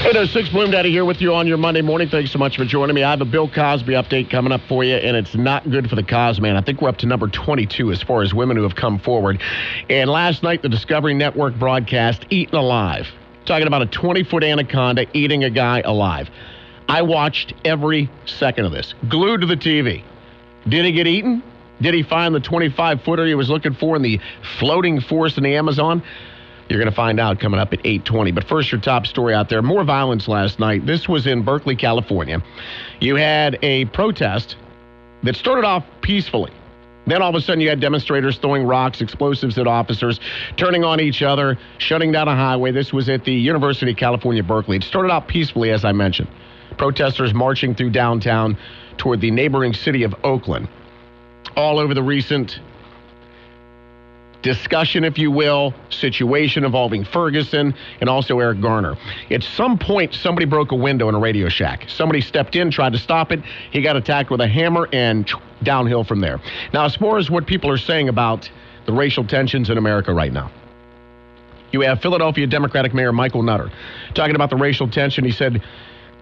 806 Bloom Daddy here with you on your Monday morning. Thanks so much for joining me. I have a Bill Cosby update coming up for you, and it's not good for the Cosman. I think we're up to number 22 as far as women who have come forward. And last night, the Discovery Network broadcast Eaten Alive, talking about a 20-foot anaconda eating a guy alive. I watched every second of this, glued to the TV. Did he get eaten? Did he find the 25-footer he was looking for in the floating forest in the Amazon? You're going to find out coming up at 8:20. But first, your top story out there. More violence last night. This was in Berkeley, California. You had a protest that started off peacefully. Then all of a sudden you had demonstrators throwing rocks, explosives at officers, turning on each other, shutting down a highway. This was at the University of California, Berkeley. It started out peacefully, as I mentioned. Protesters marching through downtown toward the neighboring city of Oakland. All over the recent discussion, if you will, situation involving Ferguson and also Eric Garner. At some point, somebody broke a window in a Radio Shack. Somebody stepped in, tried to stop it. He got attacked with a hammer and downhill from there. Now, as far as what people are saying about the racial tensions in America right now, you have Philadelphia Democratic Mayor Michael Nutter talking about the racial tension. He said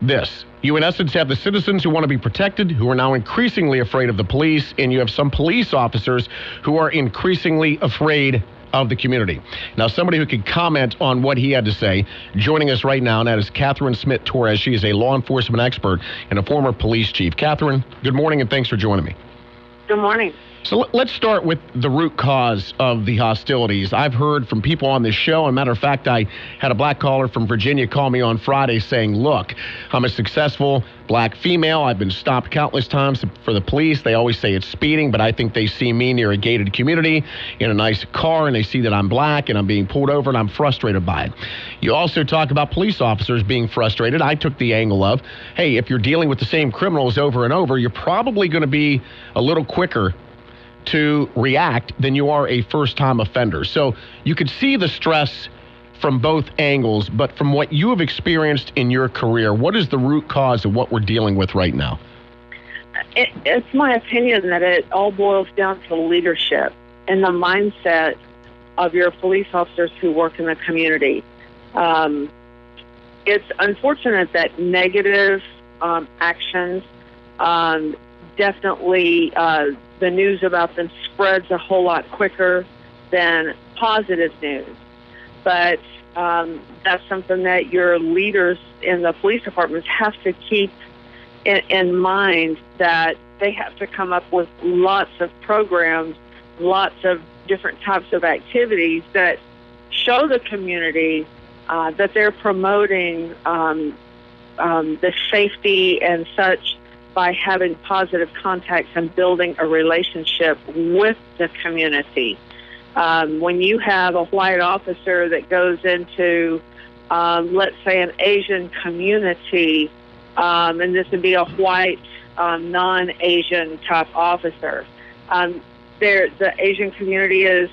this: you in essence have the citizens who want to be protected, who are now increasingly afraid of the police, and you have some police officers who are increasingly afraid of the community. Now, somebody who could comment on what he had to say, joining us right now, and that is Catherine Smith-Torres. She is a law enforcement expert and a former police chief. Catherine, good morning, and thanks for joining me. Good morning. So let's start with the root cause of the hostilities. I've heard from people on this show, and matter of fact, I had a black caller from Virginia call me on Friday saying, look, I'm a successful black female. I've been stopped countless times for the police. They always say it's speeding, but I think they see me near a gated community in a nice car, and they see that I'm black and I'm being pulled over, and I'm frustrated by it. You also talk about police officers being frustrated. I took the angle of, hey, if you're dealing with the same criminals over and over, you're probably going to be a little quicker to react than you are a first-time offender. So you could see the stress from both angles, but from what you have experienced in your career, what is the root cause of what we're dealing with right now? It's my opinion that it all boils down to leadership and the mindset of your police officers who work in the community. It's unfortunate that negative actions definitely the news about them spreads a whole lot quicker than positive news. But that's something that your leaders in the police departments have to keep in mind, that they have to come up with lots of programs, lots of different types of activities that show the community that they're promoting the safety and such by having positive contacts and building a relationship with the community. When you have a white officer that goes into, let's say, an Asian community, and this would be a white, non-Asian type officer, the Asian community is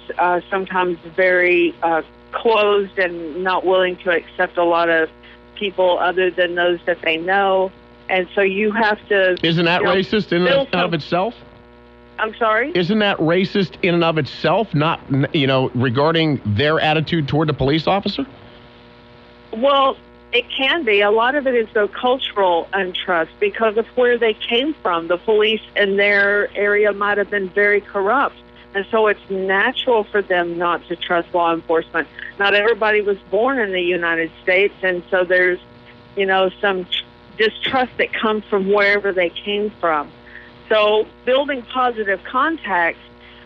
sometimes very closed and not willing to accept a lot of people other than those that they know. And so you have to... Isn't that racist in and of itself? I'm sorry? Isn't that racist in and of itself, not, regarding their attitude toward the police officer? Well, it can be. A lot of it is, though, cultural untrust because of where they came from. The police in their area might have been very corrupt. And so it's natural for them not to trust law enforcement. Not everybody was born in the United States, and so there's, some distrust that comes from wherever they came from. So building positive contacts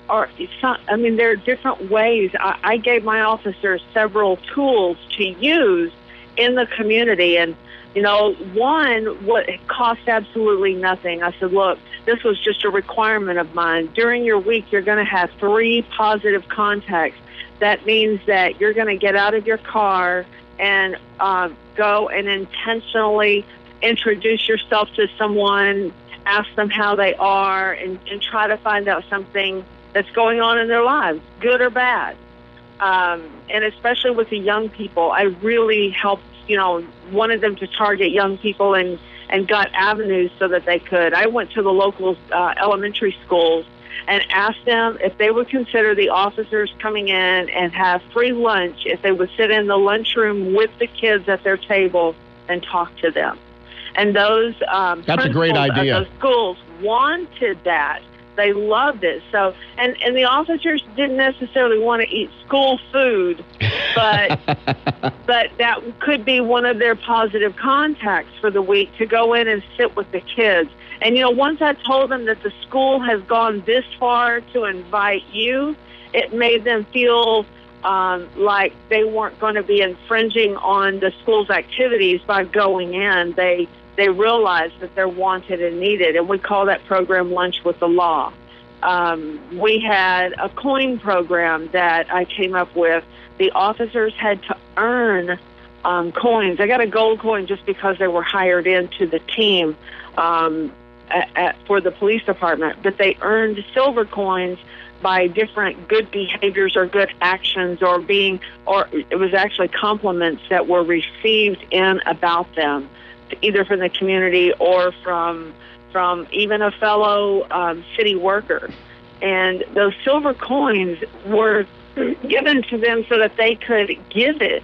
there are different ways. I gave my officers several tools to use in the community. And, it cost absolutely nothing. I said, look, this was just a requirement of mine. During your week, you're going to have 3 positive contacts. That means that you're going to get out of your car and go and intentionally introduce yourself to someone, ask them how they are, and try to find out something that's going on in their lives, good or bad. And especially with the young people, I really helped, wanted them to target young people and got avenues so that they could. I went to the local elementary schools and asked them if they would consider the officers coming in and have free lunch, if they would sit in the lunchroom with the kids at their table and talk to them. And those that's a great idea. Those schools wanted that. They loved it. So, and the officers didn't necessarily want to eat school food, but but that could be one of their positive contacts for the week, to go in and sit with the kids. And, once I told them that the school has gone this far to invite you, it made them feel like they weren't going to be infringing on the school's activities by going in. They realized that they're wanted and needed, and we call that program Lunch with the Law. We had a coin program that I came up with. The officers had to earn coins. They got a gold coin just because they were hired into the team for the police department, but they earned silver coins by different good behaviors or good actions, or it was actually compliments that were received in about them, either from the community or from even a fellow city worker. And those silver coins were given to them so that they could give it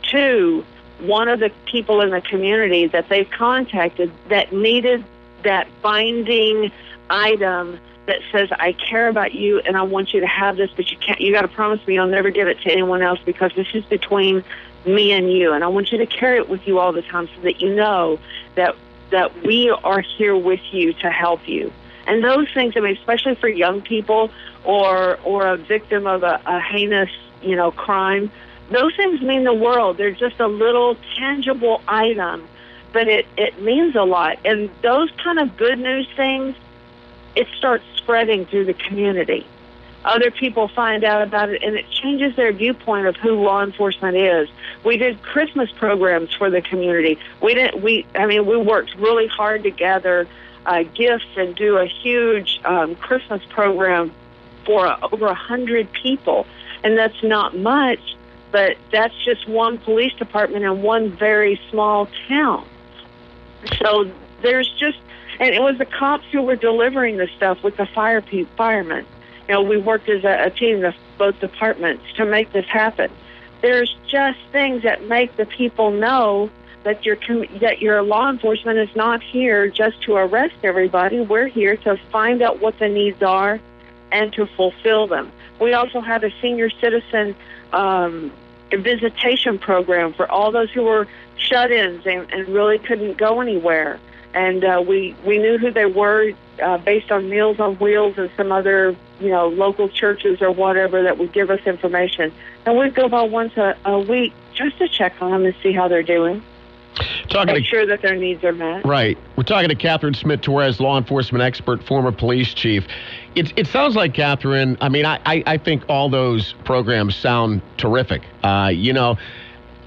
to one of the people in the community that they've contacted that needed that binding item that says, I care about you and I want you to have this, but you got to promise me you'll never give it to anyone else, because this is between me and you, and I want you to carry it with you all the time so that you know that we are here with you to help you. And those things, especially for young people or a victim of a heinous, crime, those things mean the world. They're just a little tangible item, but it means a lot. And those kind of good news things, it starts spreading through the community. Other people find out about it, and it changes their viewpoint of who law enforcement is. We did Christmas programs for the community. We worked really hard to gather gifts and do a huge Christmas program for over 100 people. And that's not much, but that's just one police department in one very small town. So and it was the cops who were delivering the stuff with the firemen. We worked as a team of both departments to make this happen. There's just things that make the people know that your law enforcement is not here just to arrest everybody. We're here to find out what the needs are and to fulfill them. We also have a senior citizen visitation program for all those who were shut-ins and really couldn't go anywhere. And we knew who they were based on Meals on Wheels and some other, local churches or whatever that would give us information. And we'd go by once a week just to check on them and see how they're doing. Make sure that their needs are met. Right. We're talking to Catherine Smith-Torres, law enforcement expert, former police chief. It sounds like, Catherine, I think all those programs sound terrific.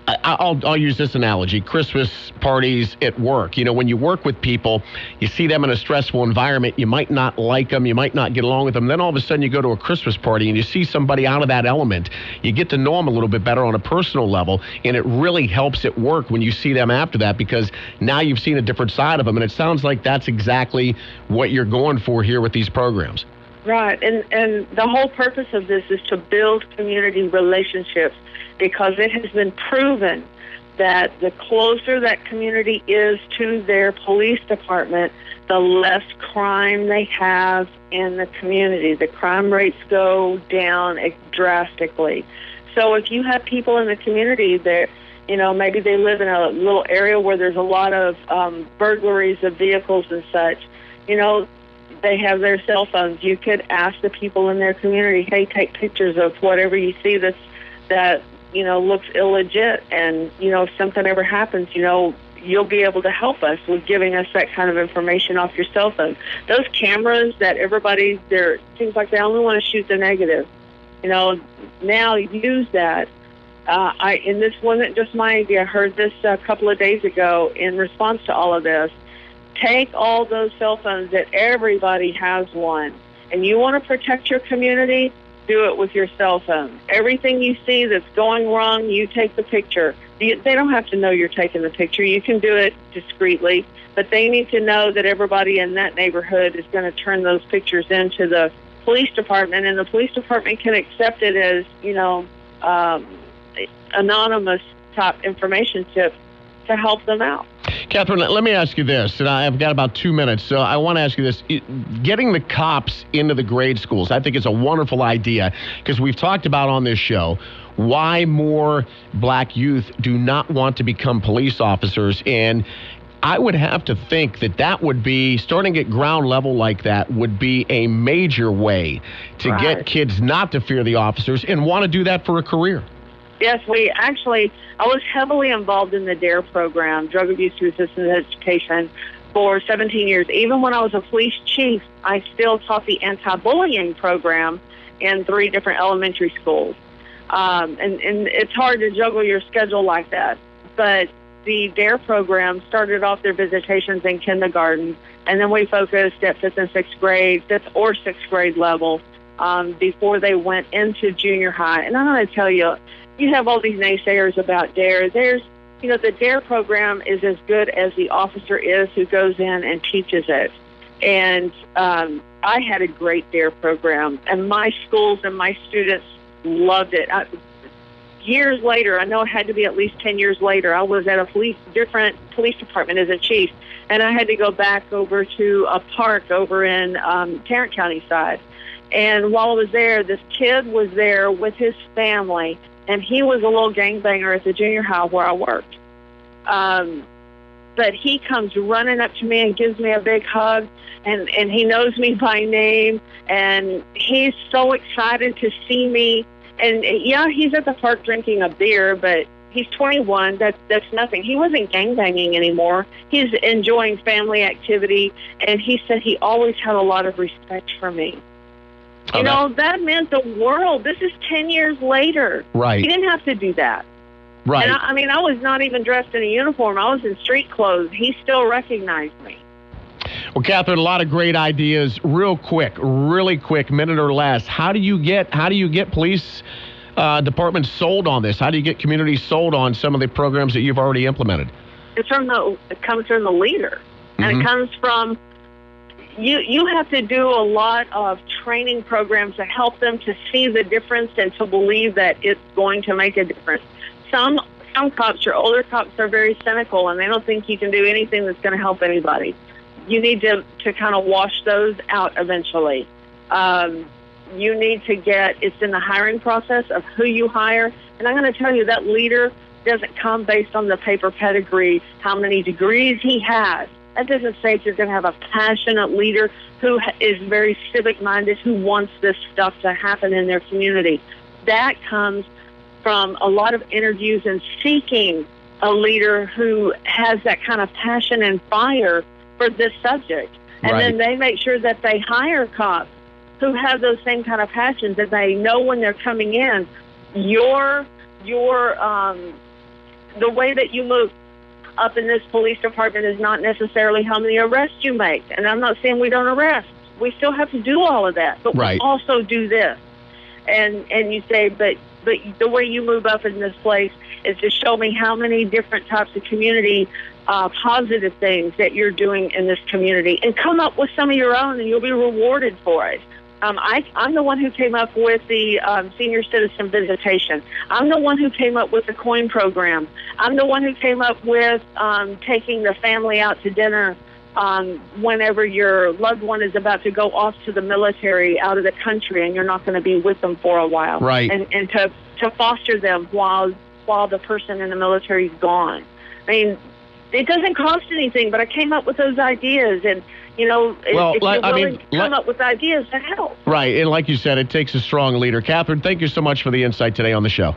I'll use this analogy. Christmas parties at work. When you work with people, you see them in a stressful environment. You might not like them. You might not get along with them. Then all of a sudden you go to a Christmas party and you see somebody out of that element. You get to know them a little bit better on a personal level, and it really helps at work when you see them after that, because now you've seen a different side of them. And it sounds like that's exactly what you're going for here with these programs. Right. And the whole purpose of this is to build community relationships, because it has been proven that the closer that community is to their police department, the less crime they have in the community. The crime rates go down drastically. So if you have people in the community that, maybe they live in a little area where there's a lot of burglaries of vehicles and such, they have their cell phones. You could ask the people in their community, hey, take pictures of whatever you see that looks illegit, and if something ever happens, you'll be able to help us with giving us that kind of information off your cell phone. Those cameras that everybody, it seems like they only want to shoot the negative. Now use that. And this wasn't just my idea. I heard this a couple of days ago in response to all of this. Take all those cell phones that everybody has one, and you want to protect your community, do it with your cell phone. Everything you see that's going wrong, you take the picture. They don't have to know you're taking the picture. You can do it discreetly, but they need to know that everybody in that neighborhood is going to turn those pictures into the police department, and the police department can accept it as, anonymous type information tip. to help them out. Catherine, let me ask you this, and I've got about 2 minutes, so I want to ask you this. Getting the cops into the grade schools, I think is a wonderful idea, because we've talked about on this show why more black youth do not want to become police officers, and I would have to think that that would be, starting at ground level like that, would be a major way to get kids not to fear the officers and want to do that for a career. Yes, I was heavily involved in the DARE program, Drug Abuse Resistance Education, for 17 years. Even when I was a police chief, I still taught the anti-bullying program in 3 different elementary schools. And it's hard to juggle your schedule like that. But the DARE program started off their visitations in kindergarten, and then we focused at 5th and 6th grade, 5th or 6th grade level, before they went into junior high. And I'm going to tell you, you have all these naysayers about DARE. The DARE program is as good as the officer is who goes in and teaches it. And I had a great DARE program, and my schools and my students loved it. Years later, I know it had to be at least 10 years later, I was at a different police department as a chief, and I had to go back over to a park over in Tarrant County side. And while I was there, this kid was there with his family, and he was a little gangbanger at the junior high where I worked. But he comes running up to me and gives me a big hug, and he knows me by name, and he's so excited to see me. And yeah, he's at the park drinking a beer, but he's 21. That's nothing. He wasn't gangbanging anymore. He's enjoying family activity, and he said he always had a lot of respect for me. That meant the world. This is 10 years later. Right. He didn't have to do that. Right. And I was not even dressed in a uniform. I was in street clothes. He still recognized me. Well, Catherine, a lot of great ideas. Really quick, minute or less. How do you get police departments sold on this? How do you get communities sold on some of the programs that you've already implemented? It comes from the leader, and it comes from you have to do a lot of training programs to help them to see the difference and to believe that it's going to make a difference. Some cops, your older cops, are very cynical, and they don't think you can do anything that's going to help anybody. You need to kind of wash those out eventually. You need to it's in the hiring process of who you hire. And I'm going to tell you, that leader doesn't come based on the paper pedigree, how many degrees he has. That doesn't say if you're going to have a passionate leader who is very civic-minded, who wants this stuff to happen in their community. That comes from a lot of interviews and seeking a leader who has that kind of passion and fire for this subject. And then they make sure that they hire cops who have those same kind of passions, that they know when they're coming in, the way that you move up in this police department is not necessarily how many arrests you make. And I'm not saying we don't arrest. We still have to do all of that, but we also do this. And you say, but the way you move up in this place is to show me how many different types of community positive things that you're doing in this community, and come up with some of your own, and you'll be rewarded for it. I'm the one who came up with the senior citizen visitation. I'm the one who came up with the coin program. I'm the one who came up with taking the family out to dinner whenever your loved one is about to go off to the military out of the country and you're not going to be with them for a while. Right. And to foster them while the person in the military is gone. I mean, it doesn't cost anything, but I came up with those ideas, and if you're willing to come up with ideas, that helps. Right, and like you said, it takes a strong leader. Catherine, thank you so much for the insight today on the show.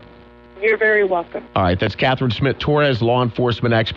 You're very welcome. All right, that's Catherine Smith Torres, law enforcement expert.